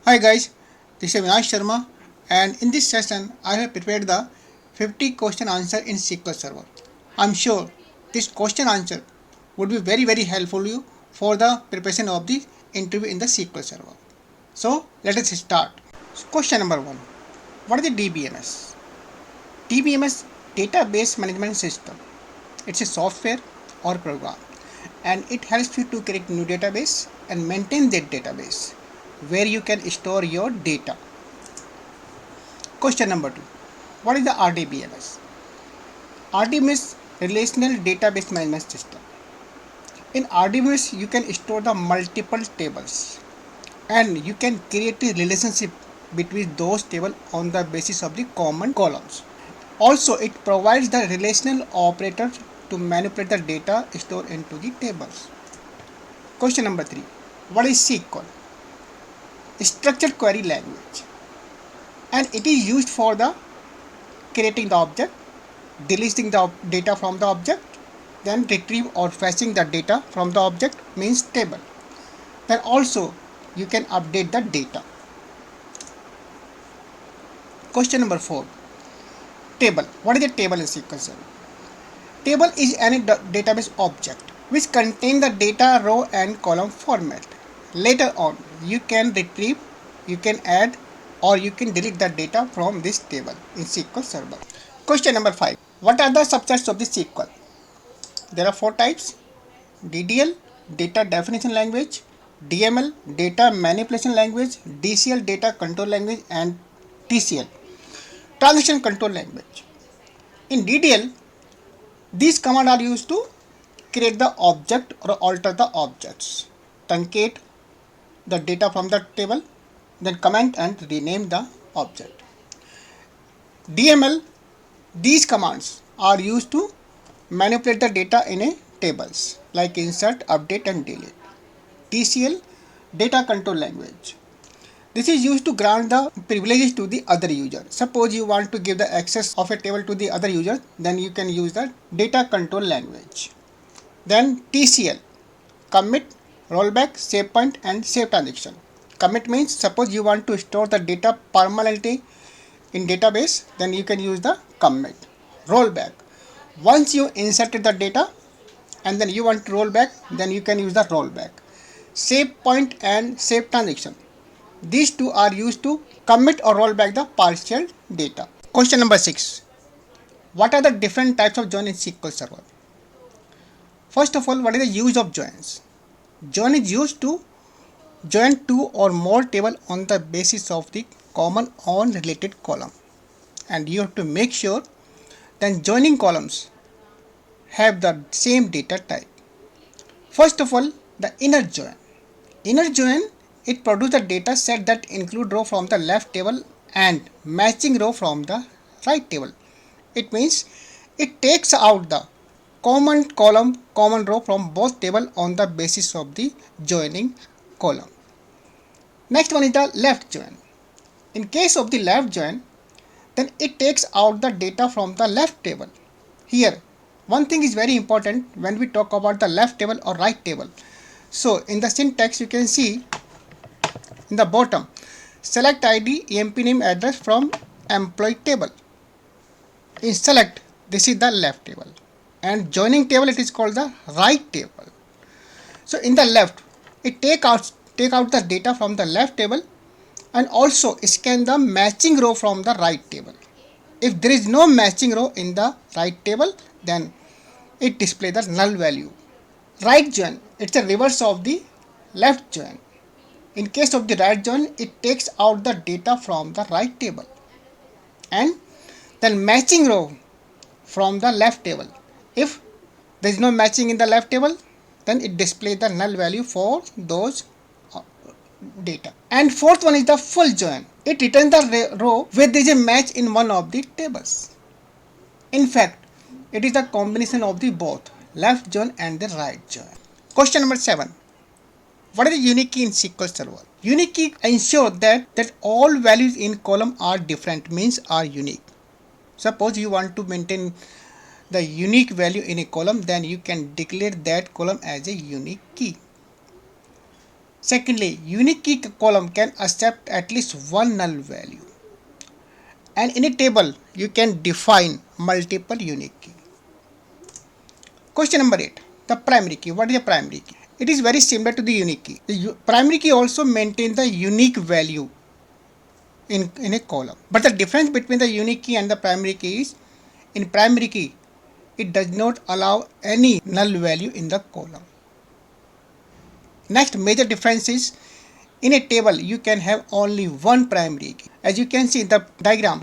Hi guys, this is Avinash Sharma, and in this session I have prepared the 50 question answer in SQL Server. I'm sure this question answer would be very helpful to you for the preparation of the interview in the SQL Server. So let us start. Question number 1. What is the DBMS? DBMS, Database Management System. It's a software or program, and it helps you to create new database and maintain that database where you can store your data. Question number 2. What is the RDBMS? RDBMS, Relational Database Management System. In RDBMS you can store the multiple tables and you can create a relationship between those tables on the basis of the common columns. Also, it provides the relational operator to manipulate the data stored into the tables. Question number 3. What is SQL? Structured Query Language, and it is used for the creating the object, deleting the data from the object, then retrieve or fetching the data from the object means table. Then also you can update the data. Question number 4. Table. What is a table in SQL Server? Table is any database object which contain the data row and column format. Later on you can retrieve, you can add, or you can delete the data from this table in SQL Server. Question number 5. What are the subsets of the SQL? There are 4 types: DDL, Data Definition Language; DML, Data Manipulation Language; DCL, Data Control Language; and TCL, Transaction Control Language. In DDL, these commands are used to create the object or alter the objects, truncate the data from the table, then comment and rename the object. DML, these commands are used to manipulate the data in a tables like insert, update and delete. TCL, Data Control Language. This is used to grant the privileges to the other user. Suppose you want to give the access of a table to the other user, then you can use the Data Control Language. Then TCL, commit, rollback, save point and save transaction. Commit means suppose you want to store the data permanently in database, then you can use the commit. Rollback, once you inserted the data and then you want to roll back, then you can use the rollback. Save point and save transaction, these two are used to commit or roll back the partial data. Question number 6. What are the different types of join in SQL Server? First of all, what is the use of joins? Join is used to join two or more table on the basis of the common unrelated column, and you have to make sure that joining columns have the same data type. First of all, the inner join. Inner join, it produces a data set that include row from the left table and matching row from the right table. It means it takes out the common column, common row from both table on the basis of the joining column. Next one is the left join. In case of the left join, then it takes out the data from the left table. Here, one thing is very important when we talk about the left table or right table. So in the syntax you can see in the bottom, select ID, EMP name, address from employee table. In select, this is the left table, and joining table it is called the right table. So in the left, it take out the data from the left table and also scan the matching row from the right table. If there is no matching row in the right table, then it displays the null value. Right join, it's a reverse of the left join. In case of the right join, it takes out the data from the right table and then matching row from the left table. If there is no matching in the left table, then it displays the null value for those data. And fourth one is the full join. It returns the row where there is a match in one of the tables. In fact, it is a combination of the both left join and the right join. Question number 7. What is the unique key in SQL Server? Unique key ensures that all values in column are different, means are unique. Suppose you want to maintain the unique value in a column, then you can declare that column as a unique key. Secondly, unique key column can accept at least one null value. And in a table, you can define multiple unique key. Question number 8. The primary key. What is a primary key? It is very similar to the unique key. The primary key also maintains the unique value in a column. But the difference between the unique key and the primary key is, in primary key, it does not allow any null value in the column. Next major difference is, in a table you can have only one primary key. As you can see in the diagram,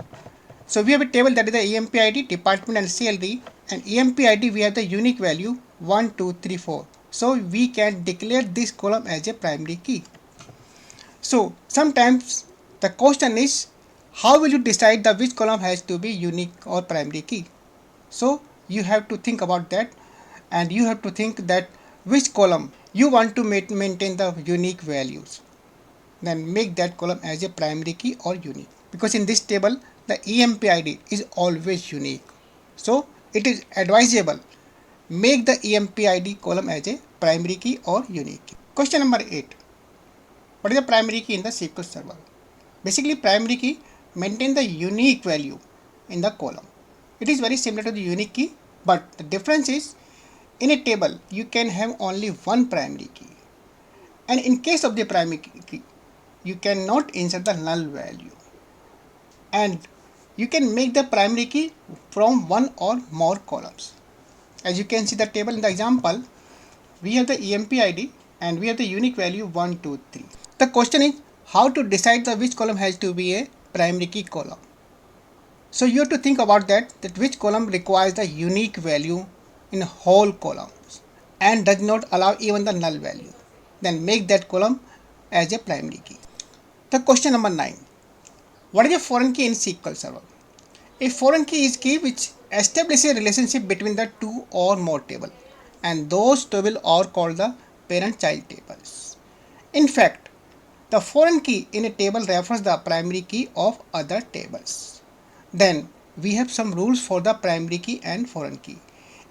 so we have a table that is the EMP ID, department and CLD, and EMP ID we have the unique value 1, 2, 3, 4. So we can declare this column as a primary key. So sometimes the question is, how will you decide the which column has to be unique or primary key? So you have to think about that, and you have to think that which column you want to maintain the unique values. Then make that column as a primary key or unique, because in this table the EMP ID is always unique. So it is advisable make the EMP ID column as a primary key or unique key. Question number 8. What is the primary key in the SQL Server? Basically, primary key maintain the unique value in the column. It is very similar to the unique key, but the difference is, in a table you can have only one primary key, and in case of the primary key you cannot insert the null value, and you can make the primary key from one or more columns. As you can see the table in the example, we have the EMP ID and we have the unique value 1, 2, 3. The question is how to decide the which column has to be a primary key column. So you have to think about that which column requires the unique value in whole columns and does not allow even the null value. Then make that column as a primary key. The question number 9. What is a foreign key in SQL Server? A foreign key is key which establishes a relationship between the two or more tables, and those tables are called the parent-child tables. In fact, the foreign key in a table refers the primary key of other tables. Then we have some rules for the primary key and foreign key.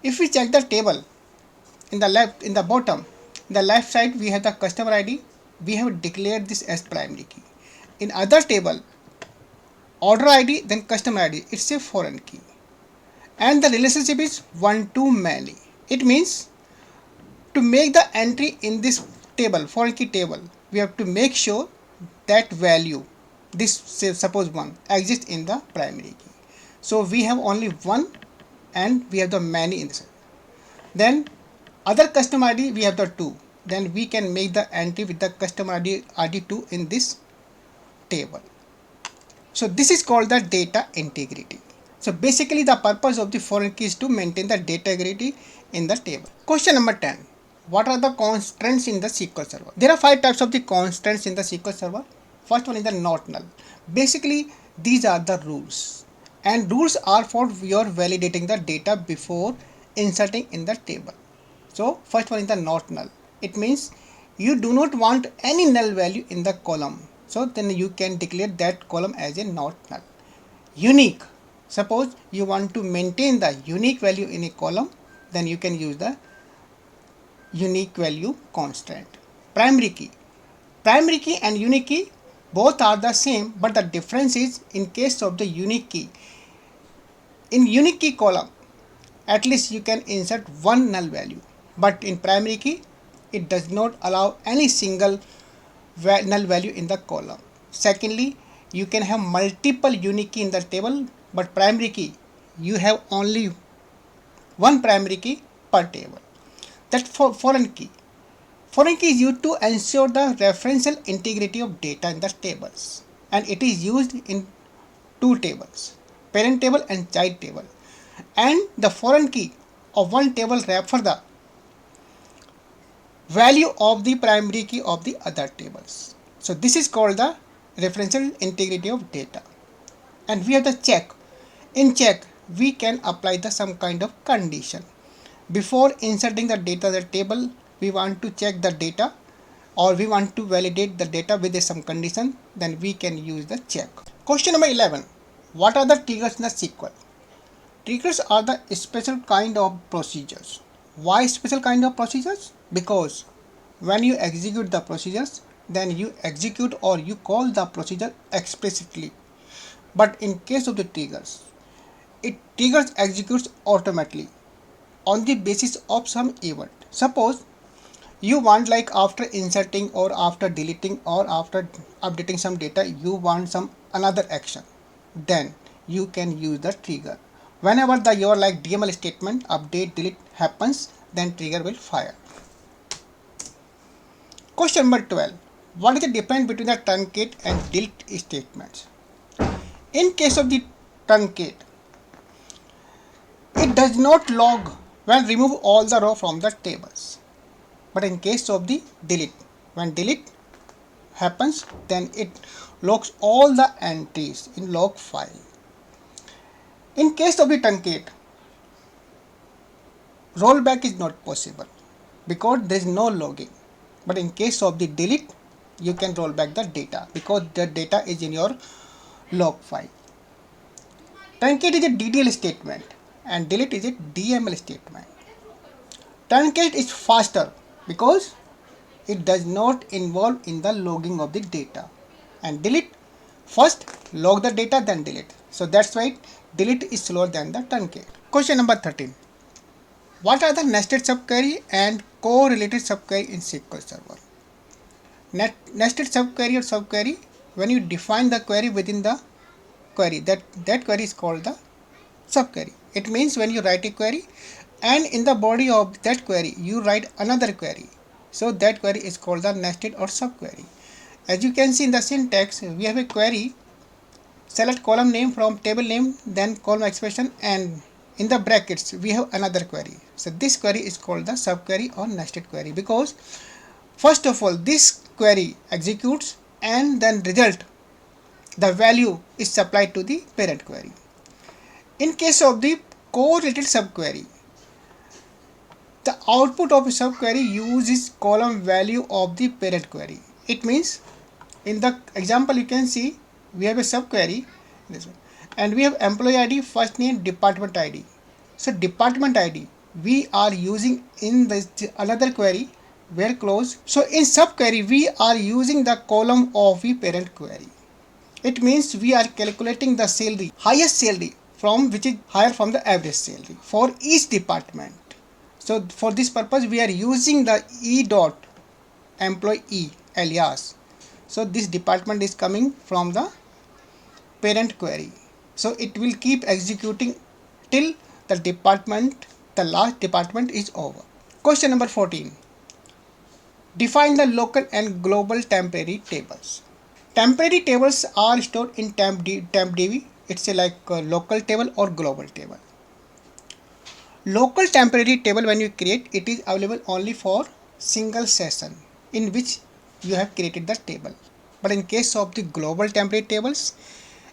If we check the table in the bottom, in the left side we have the customer ID. We have declared this as primary key. In other table, order ID then customer ID, it's a foreign key. And the relationship is one to many. It means to make the entry in this table, foreign key table, we have to make sure that value, this say suppose 1, exists in the primary key. So we have only one and we have the many in this. Then other customer ID we have the 2. Then we can make the entry with the customer ID 2 in this table. So this is called the data integrity. So basically the purpose of the foreign key is to maintain the data integrity in the table. Question number 10. What are the constraints in the SQL Server? There are 5 types of the constraints in the SQL Server. First one is the not null. Basically these are the rules, and rules are for your validating the data before inserting in the table. So first one is the not null. It means you do not want any null value in the column. So then you can declare that column as a not null. Unique. Suppose you want to maintain the unique value in a column, then you can use the unique value constraint. Primary key. Primary key and unique key both are the same, but the difference is in case of the unique key. In unique key column, at least you can insert one null value, but in primary key it does not allow any single null value in the column. Secondly, you can have multiple unique key in the table, but primary key you have only one primary key per table. That's for foreign key. Foreign key is used to ensure the referential integrity of data in the tables, and it is used in two tables, parent table and child table, and the foreign key of one table refers the value of the primary key of the other tables. So this is called the referential integrity of data. And we have the check. In check we can apply the some kind of condition. Before inserting the data the table, we want to check the data, or we want to validate the data with some condition, then we can use the check. Question number 11. What are the triggers in the SQL? Triggers are the special kind of procedures. Why special kind of procedures? Because when you execute the procedures, then you execute or you call the procedure explicitly. But in case of the triggers, it triggers executes automatically on the basis of some event. Suppose you want, like, after inserting or after deleting or after updating some data, you want some another action, then you can use the trigger. Whenever the your like DML statement update delete happens, then trigger will fire. Question number 12. What is the difference between the truncate and delete statements? In case of the truncate, it does not log when remove all the row from the tables. But in case of the delete, when delete happens, then it logs all the entries in log file. In case of the truncate, rollback is not possible because there is no logging. But in case of the delete, you can roll back the data because the data is in your log file. Truncate is a DDL statement and delete is a DML statement. Truncate is faster because it does not involve in the logging of the data, and delete first log the data then delete. So that's why delete is slower than the truncate. Question number 13. What are the nested subquery and correlated subquery in SQL Server? Nested subquery or subquery, when you define the query within the query, that query is called the subquery. It means when you write a query and in the body of that query you write another query, so that query is called the nested or subquery. As you can see in the syntax, we have a query, select column name from table name, then column expression, and in the brackets we have another query. So this query is called the subquery or nested query because first of all this query executes and then result, the value is supplied to the parent query. In case of the correlated subquery, the output of a subquery uses column value of the parent query. It means in the example you can see we have a subquery, this one, and we have employee ID, first name, department ID. So department ID we are using in this another query where close. So in subquery we are using the column of the parent query. It means we are calculating the salary, highest salary from which is higher from the average salary for each department. So for this purpose we are using the e dot employee alias. So this department is coming from the parent query. So it will keep executing till the last department is over. Question number 14. Define the local and global temporary tables. Temporary tables are stored in tempdb. It's like a local table or global table. Local temporary table, when you create, it is available only for single session in which you have created the table. But in case of the global temporary tables,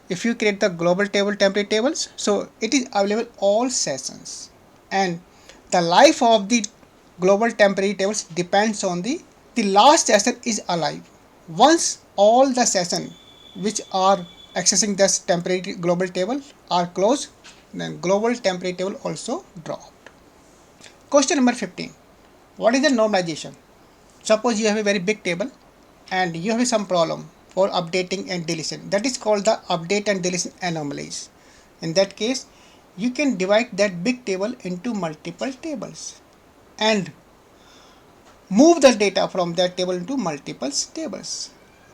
if you create the global table temporary tables, so it is available all sessions, and the life of the global temporary tables depends on the last session is alive. Once all the session which are accessing this temporary global table are closed, then global temporary table also dropped. Question number 15. What is the normalization? Suppose you have a very big table and you have some problem for updating and deletion. That is called the update and deletion anomalies. In that case, you can divide that big table into multiple tables and move the data from that table into multiple tables.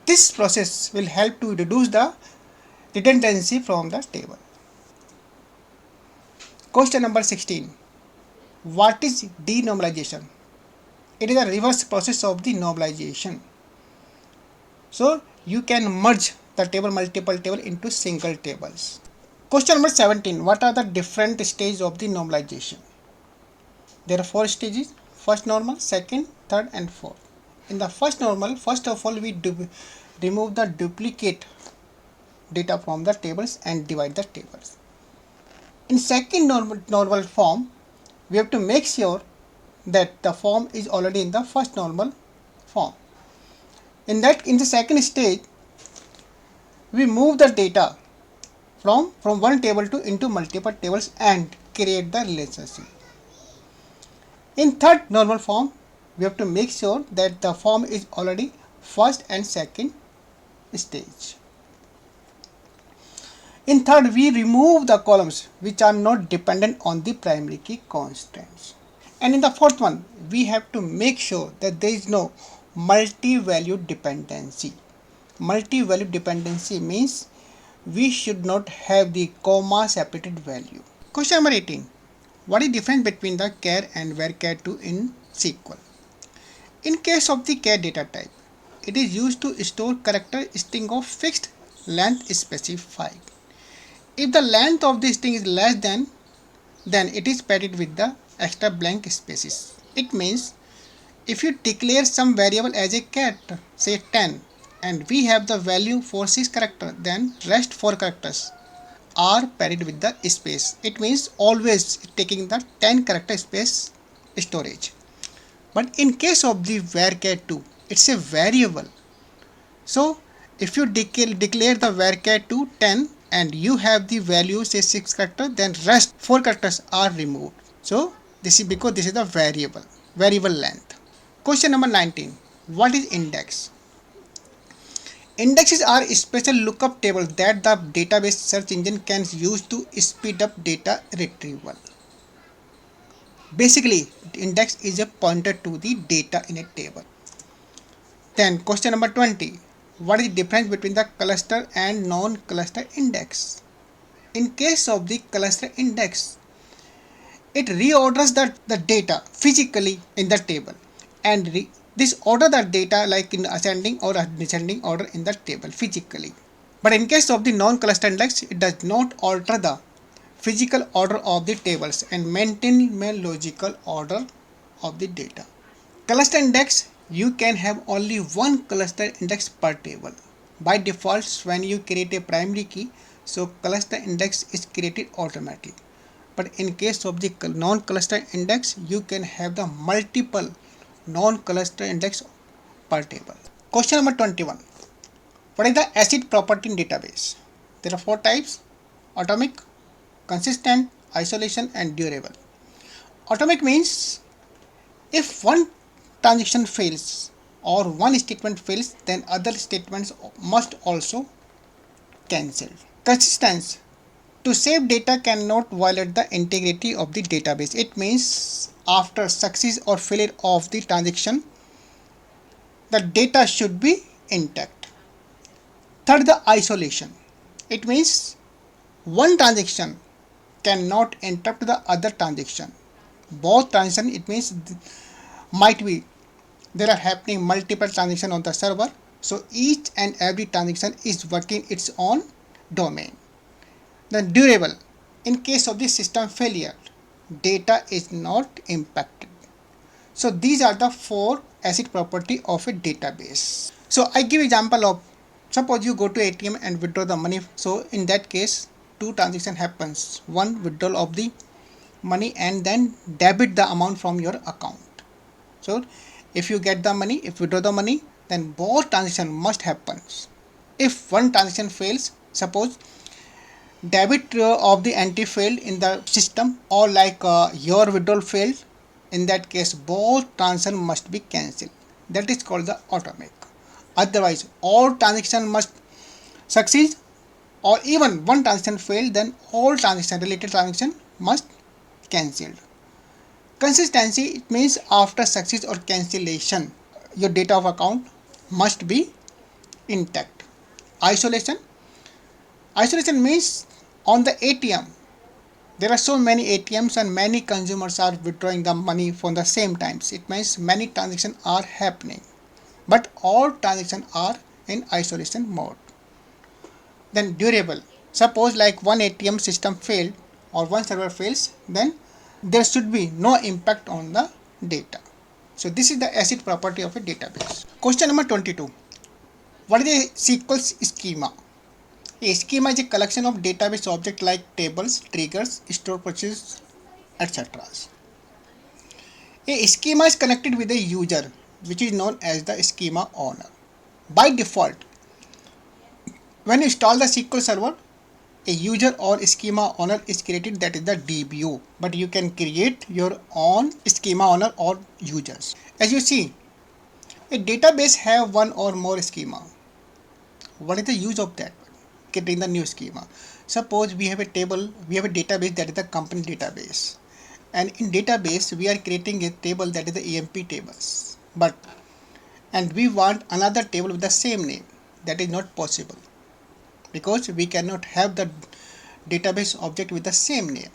This process will help to reduce the redundancy from the table. Question number 16. What is denormalization? It is a reverse process of the normalization. So you can merge the table multiple table into single tables. Question number 17. What are the different stages of the normalization? There are 4 stages. First normal, second, third and fourth. In the first normal, first of all we remove the duplicate data from the tables and divide the tables. In second normal form, we have to make sure that the form is already in the first normal form. In the second stage, we move the data from one table to into multiple tables and create the relationship. In third normal form, we have to make sure that the form is already first and second stage. In third, we remove the columns which are not dependent on the primary key constants. And in the fourth one, we have to make sure that there is no multi-value dependency. Multi-value dependency means we should not have the comma separated value. Question number 18. What is the difference between the char and varchar2 in SQL? In case of the char data type, it is used to store character string of fixed length specified. If the length of the string is less than, then it is padded with the extra blank spaces. It means if you declare some variable as a cat, say 10, and we have the value for 6 characters, then rest 4 characters are padded with the space. It means always taking the 10 character space storage. But in case of the varchar2, it's a variable. So if you declare the varchar2 10 and you have the value say 6 characters, then rest 4 characters are removed. So this is because this is the variable length. Question number 19. What is index? Indexes are special lookup tables that the database search engine can use to speed up data retrieval. Basically, index is a pointer to the data in a table. Then question number 20. What is the difference between the cluster and non-cluster index? In case of the cluster index, it reorders the data physically in the table and this order the data like in ascending or descending order in the table physically. But in case of the non-cluster index, it does not alter the physical order of the tables and maintain a logical order of the data. Cluster index, you can have only one cluster index per table. By default, when you create a primary key, so cluster index is created automatically. But in case of the non-cluster index, you can have the multiple non-cluster index per table. Question number 21. What is the ACID property in database? There are 4 types: atomic, consistent, isolation and durable. Atomic means if one transaction fails or one statement fails, then other statements must also cancel. Consistency. To save data cannot violate the integrity of the database. It means after success or failure of the transaction, the data should be intact. Third, the isolation. It means one transaction cannot interrupt the other transaction. Both transactions, it means might be there are happening multiple transactions on the server, so each and every transaction is working its own domain. Then durable. In case of the system failure, data is not impacted. So these are the 4 ACID property of a database. So I give example of, suppose you go to ATM and withdraw the money. So in that case, 2 transaction happens. One, withdrawal of the money and then debit the amount from your account. So if you get the money, if withdraw the money, then both transaction must happen. If one transaction fails, suppose debit of the entry failed in the system or like your withdrawal failed, in that case both transactions must be cancelled. That is called the atomic. Otherwise all transactions must succeed, or even one transaction failed, then all related transaction must cancelled. Consistency, it means after success or cancellation, your data of account must be intact. Isolation means on the ATM, there are so many ATMs and many consumers are withdrawing the money from the same times. It means many transactions are happening, but all transactions are in isolation mode. Then durable. Suppose like one ATM system failed or one server fails, then there should be no impact on the data. So this is the ACID property of a database. Question number 22. What is a SQL schema? A schema is a collection of database objects like tables, triggers, store procedures, etc. A schema is connected with a user, which is known as the schema owner. By default, when you install the SQL server, a user or schema owner is created, that is the DBO, but you can create your own schema owner or users. As you see, a database have one or more schema. What is the use of that? Getting the new schema. Suppose we have a table, we have a database that is the company database. And in database, we are creating a table that is the EMP tables. And we want another table with the same name. That is not possible because we cannot have the database object with the same name.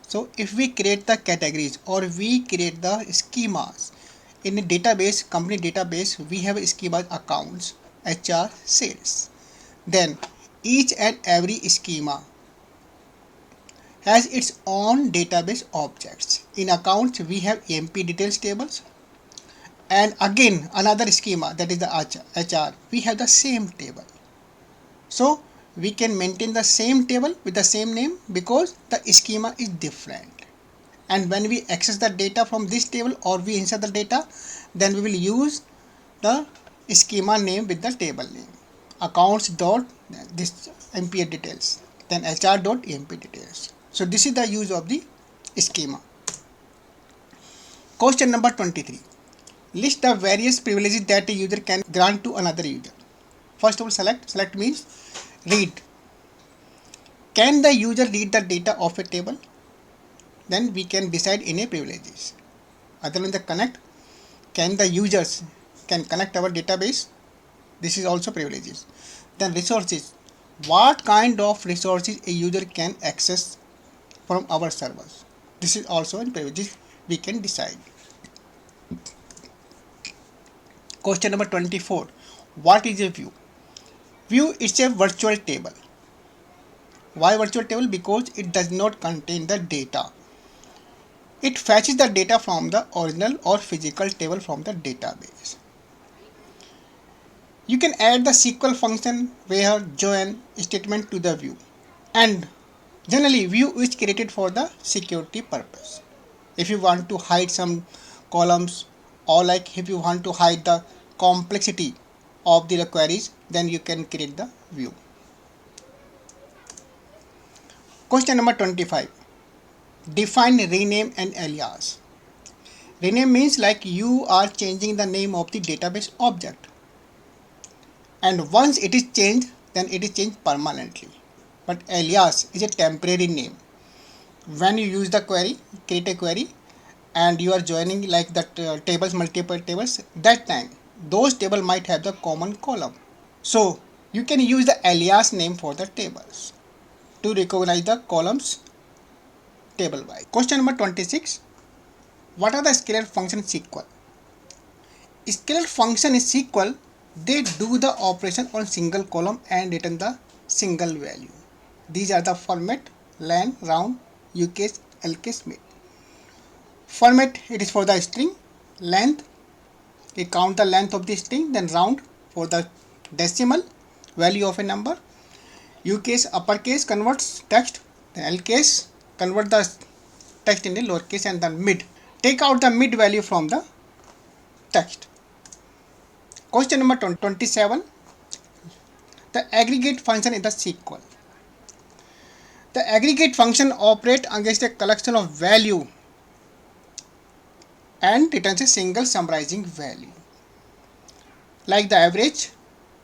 So if we create the categories or we create the schemas in a database, company database, we have schemas accounts, HR, sales. Then each and every schema has its own database objects. In accounts, we have EMP details tables, and again another schema that is the HR. We have the same table. So we can maintain the same table with the same name because the schema is different. And when we access the data from this table or we insert the data, then we will use the schema name with the table name. Accounts dot this MPA details, then HR dot EMP details. So this is the use of the schema. Question number 23. List the various privileges that a user can grant to another user. First of all, select means read. Can the user read the data of a table? Then we can decide any privileges. Other than the connect, can the users can connect our database? This is also privileges. Then resources. What kind of resources a user can access from our servers? This is also in privileges we can decide. Question number 24. What is a view? View is a virtual table. Why virtual table? Because it does not contain the data. It fetches the data from the original or physical table from the database. You can add the SQL function where join statement to the view. And generally view is created for the security purpose. If you want to hide some columns or like if you want to hide the complexity of the queries, then you can create the view. Question number 25. Define rename and alias. Rename means like you are changing the name of the database object. And once it is changed, then it is changed permanently. But alias is a temporary name. When you use the query, create a query, and you are joining like the tables, multiple tables, that time those tables might have the common column. So you can use the alias name for the tables to recognize the columns table wise. Question number 26. What are the scalar functions in SQL? Scalar function in SQL, they do the operation on single column and return the single value. These are the format, len, round, ucase, lcase, mid. Format, it is for the string. Length, it count the length of the string. Then round for the decimal value of a number. Ucase, uppercase converts text. Then lcase convert the text in the lowercase, and then mid. Take out the mid value from the text. Question number 27. The aggregate function in the SQL. The aggregate function operates against a collection of value and returns a single summarizing value. Like the average,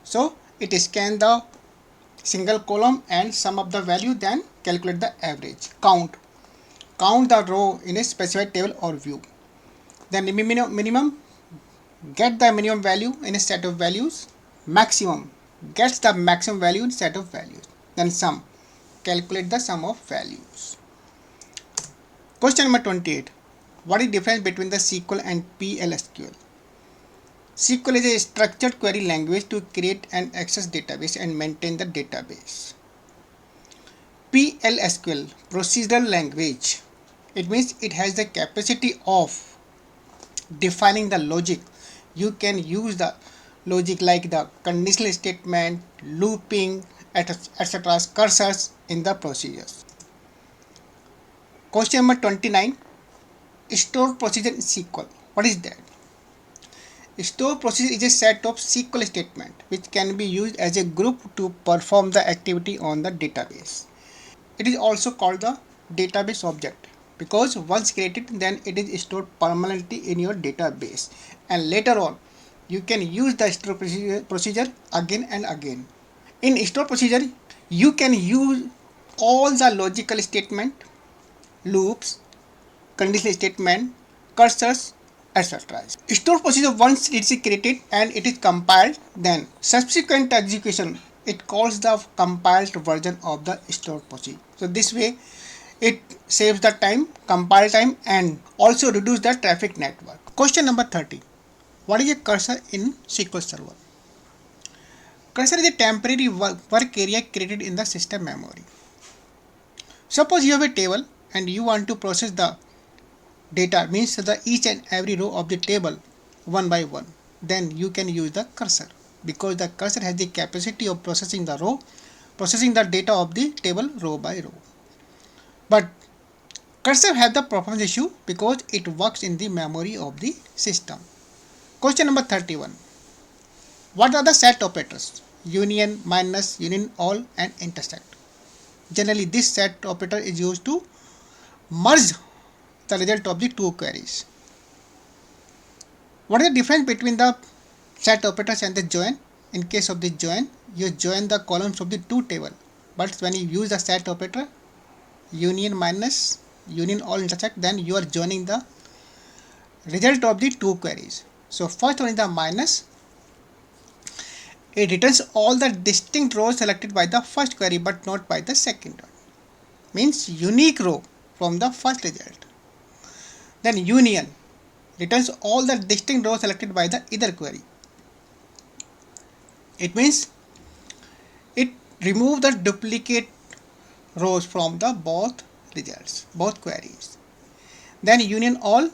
so it scans the single column and sum up the value, then calculate the average. Count the row in a specified table or view. Then minimum, get the minimum value in a set of values. Maximum, gets the maximum value in set of values. Then sum, calculate the sum of values. Question number 28. What is the difference between the SQL and PLSQL? SQL is a structured query language to create and access database and maintain the database. PLSQL, procedural language. It means it has the capacity of defining the logic. You can use the logic like the conditional statement, looping, etc. cursors in the procedures. Question number 29. Store procedure in SQL. What is that? Store procedure is a set of SQL statements which can be used as a group to perform the activity on the database. It is also called the database object. because once created, then it is stored permanently in your database, and later on you can use the store procedure again and again. In store procedure, you can use all the logical statement, loops, conditional statement, cursors, etc. Store procedure, once it is created and it is compiled, then subsequent execution, it calls the compiled version of the store procedure. So this way it saves the time, compile time, and also reduce the traffic network. Question number 30. What is a cursor in SQL Server? Cursor is a temporary work area created in the system memory. Suppose you have a table and you want to process the data, means the each and every row of the table one by one. Then you can use the cursor, because the cursor has the capacity of processing the data of the table row by row. But cursor has the performance issue because it works in the memory of the system. Question number 31. What are the set operators? Union, minus, union, all, and intersect. Generally, this set operator is used to merge the result of the two queries. What is the difference between the set operators and the join? In case of the join, you join the columns of the two tables. But when you use the set operator, union, minus, union, all, intersect, then you are joining the result of the two queries. So first one is the minus. It returns all the distinct rows selected by the first query but not by the second one. Means unique row from the first result. Then union returns all the distinct rows selected by the either query. It means it removes the duplicate rows from the both results, both queries. Then union all.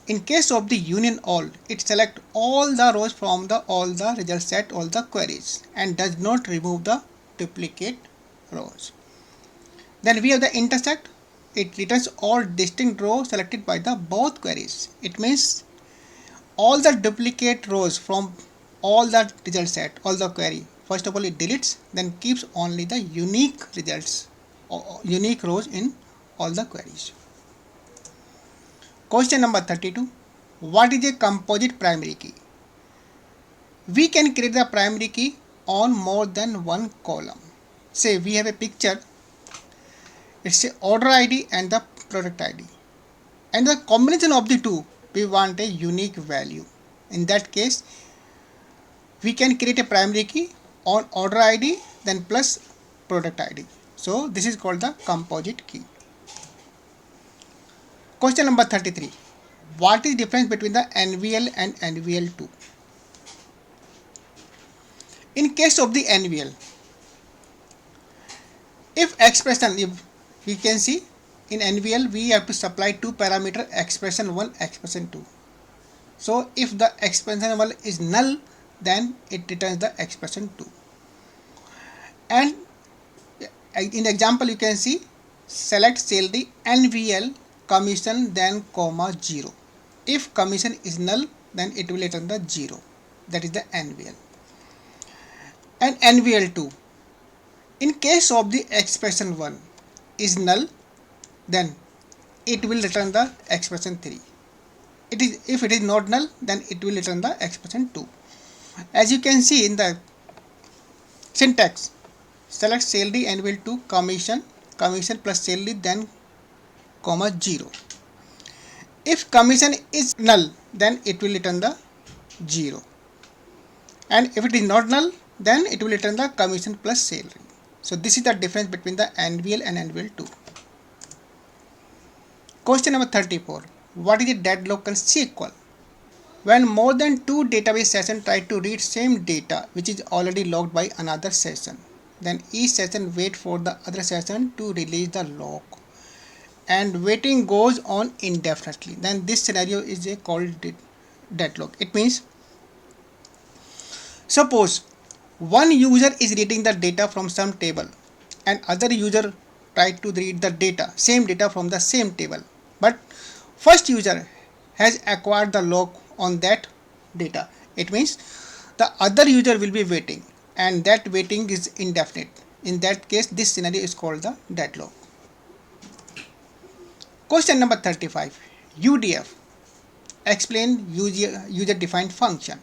In case of the union all, it selects all the rows from all the result set, all the queries, and does not remove the duplicate rows. Then we have the intersect. It returns all distinct rows selected by the both queries. It means all the duplicate rows from all the result set, all the query. First of all, it deletes, then keeps only the unique results, or unique rows in all the queries. Question number 32. What is a composite primary key? We can create the primary key on more than one column. Say we have a picture, it's a order ID and the product ID. And the combination of the two, we want a unique value. In that case, we can create a primary key on order ID then plus product ID. So this is called the composite key. Question number 33. What is the difference between the NVL and NVL2? In case of the NVL, if we can see in NVL we have to supply two parameter, expression 1, expression 2. So if the expression 1 is null, then it returns the expression 2. And in the example you can see, select cell the NVL commission then comma 0. If commission is null, then it will return the 0. That is the NVL. And NVL2. In case of the expression 1 is null, then it will return the expression 3. If it is not null, then it will return the expression 2. As you can see in the syntax, select cell D NVL2 commission plus cell D then comma 0. If commission is null, then it will return the 0. And if it is not null, then it will return the commission plus salary. So this is the difference between the NVL and NVL2. Question number 34. What is a deadlock in SQL? When more than two database sessions try to read same data which is already logged by another session, then each session waits for the other session to release the lock, and waiting goes on indefinitely. Then this scenario is called deadlock. It means, suppose one user is reading the data from some table and other user try to read the same data from the same table, but first user has acquired the lock on that data. It means the other user will be waiting, and that waiting is indefinite. In that case, this scenario is called the deadlock. Question number 35. UDF. Explain user defined function.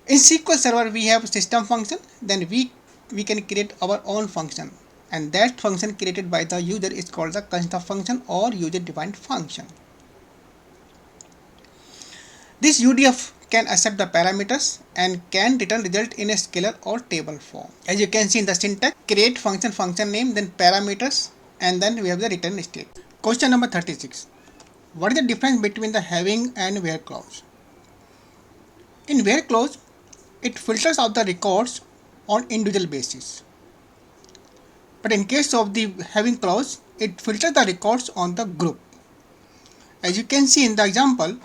In SQL Server we have system function, then we can create our own function, and that function created by the user is called the construct function or user defined function. This UDF can accept the parameters and can return result in a scalar or table form. As you can see in the syntax, create function, function name, then parameters, and then we have the return state. Question number 36. What is the difference between the having and where clause? In where clause, it filters out the records on individual basis. But in case of the having clause, it filters the records on the group. As you can see in the example,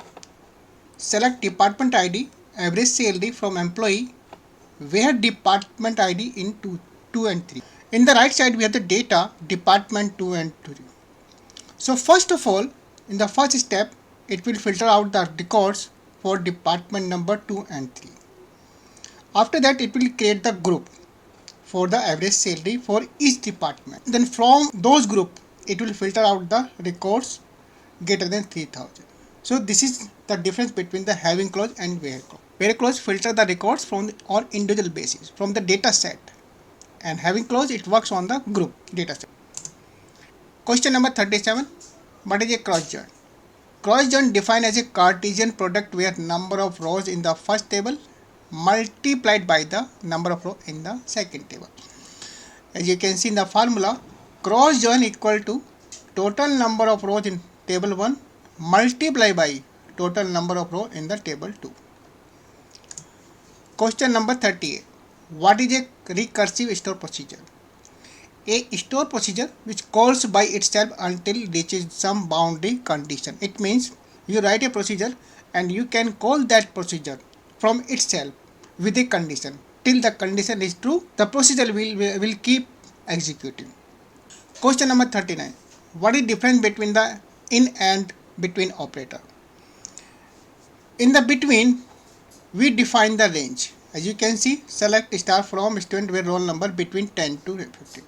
select department ID, average salary from employee, where department ID in 2 and 3. In the right side, we have the data, department 2 and 3. So first of all, in the first step, it will filter out the records for department number 2 and 3. After that, it will create the group for the average salary for each department. Then from those group, it will filter out the records greater than 3000. So this is the difference between the having clause and where clause. Where clause filter the records from on individual basis from the data set, and having clause it works on the group data set. Question number 37. What is a cross join? Cross join defined as a Cartesian product where number of rows in the first table multiplied by the number of rows in the second table. As you can see in the formula, cross join equal to total number of rows in table 1 multiply by total number of rows in the table 2. Question number 38. What is a recursive store procedure? A store procedure which calls by itself until it reaches some boundary condition. It means you write a procedure and you can call that procedure from itself with a condition. Till the condition is true, the procedure will keep executing. Question number 39. What is the difference between the in and between operator? In the between, we define the range. As you can see, select star from student where roll number between 10 to 15.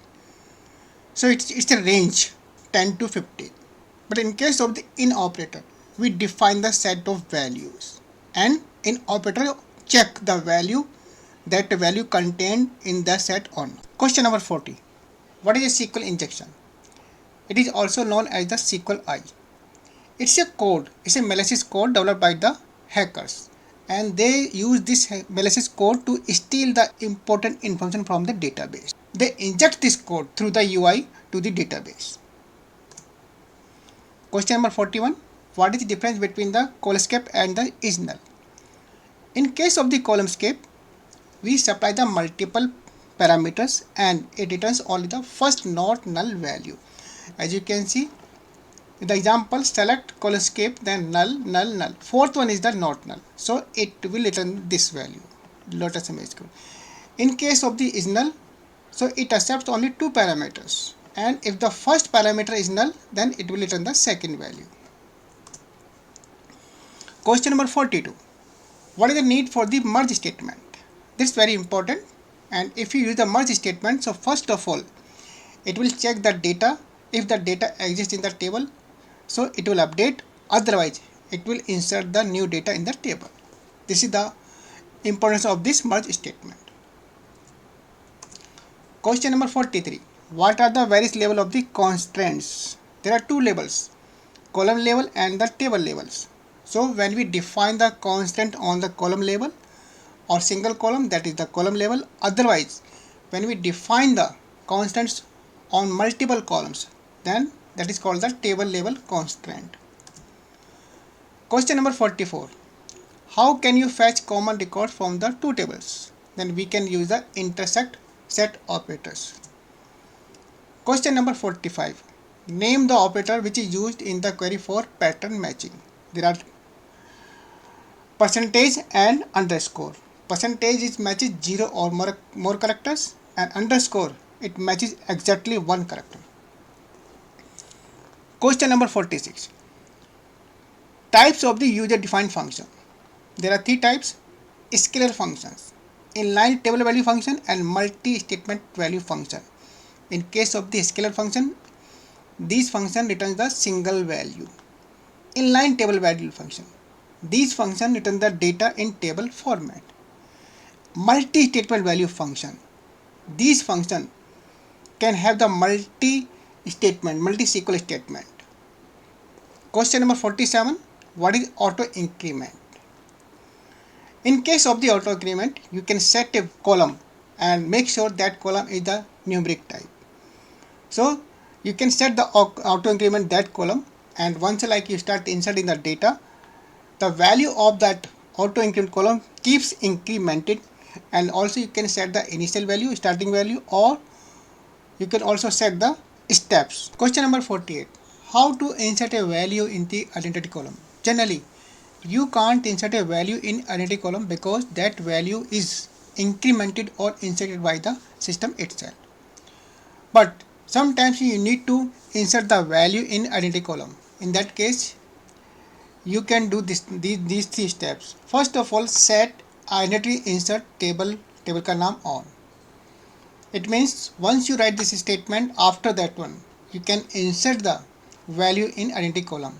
So it's a range 10 to 15. But in case of the in operator, we define the set of values, and in operator check the value that the value contained in the set or not. Question number 40. What is a SQL injection? It is also known as the SQLi. It's a malicious code developed by the hackers, and they use this malicious code to steal the important information from the database. They inject this code through the UI to the database. Question number 41. What is the difference between the columnscape and the isNull? In case of the columnscape, we supply the multiple parameters and it returns only the first not null value. As you can see in the example, select columnscape, then null, null, null. Fourth one is the not null. So it will return this value. Lotus image code. In case of the isNull, so it accepts only two parameters. And if the first parameter is null, then it will return the second value. Question number 42. What is the need for the merge statement? This is very important. And if you use the merge statement, so first of all, it will check the data. If the data exists in the table, so it will update. Otherwise, it will insert the new data in the table. This is the importance of this merge statement. Question number 43. What are the various levels of the constraints? There are two levels, column level and the table levels. So when we define the constraint on the column level or single column, that is the column level. Otherwise, when we define the constraints on multiple columns, then that is called the table level constraint. Question number 44. How can you fetch common records from the two tables? Then we can use the intersect set operators. Question number 45. Name the operator which is used in the query for pattern matching. There are percentage and underscore. Percentage is matches 0 or more characters, and underscore it matches exactly one character. Question number 46. Types of the user defined function. There are three types: scalar functions, inline table value function, and multi statement value function. In case of the scalar function, This function returns the single value. Inline table value function. These function return the data in table format. Multi-statement value function. These function can have the multi-statement, multi-SQL statement. Question number 47. What is auto increment? In case of the auto increment, you can set a column and make sure that column is the numeric type. So you can set the auto increment that column, and once you start inserting the data, the value of that auto increment column keeps incremented, and also you can set the initial value, starting value, or you can also set the steps. Question number 48. How to insert a value in the identity column? Generally, you can't insert a value in identity column because that value is incremented or inserted by the system itself. But sometimes you need to insert the value in identity column. In that case, you can do these three steps. First of all, set identity insert table का नाम on. It means once you write this statement, after that one you can insert the value in identity column,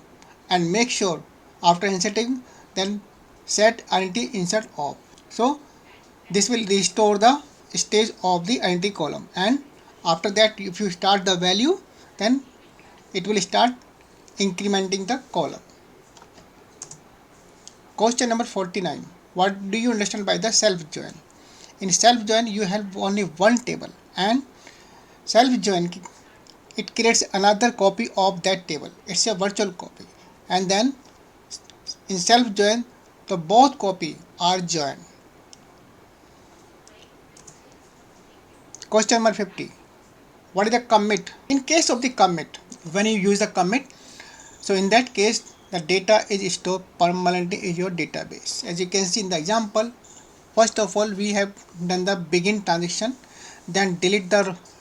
and make sure after inserting then set identity insert off. So this will restore the stage of the identity column, and after that if you start the value, then it will start incrementing the column. Question number 49. What do you understand by the self join? In self join you have only one table, and self join it creates another copy of that table. It's a virtual copy, and then in self join the both copy are joined. Question number 50. What is the commit? In case of the commit, when you use the commit, so in that case the data is stored permanently in your database. As you can see in the example, first of all we have done the begin transaction, then delete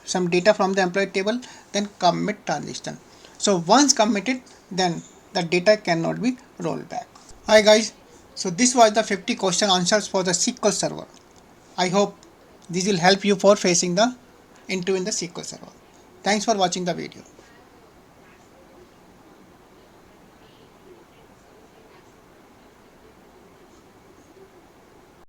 some data from the employee table, then commit transaction. So once committed, then the data cannot be rolled back. Hi guys, so this was the 50 question answers for the SQL Server. I hope this will help you for facing the interview in the SQL Server. Thanks for watching the video.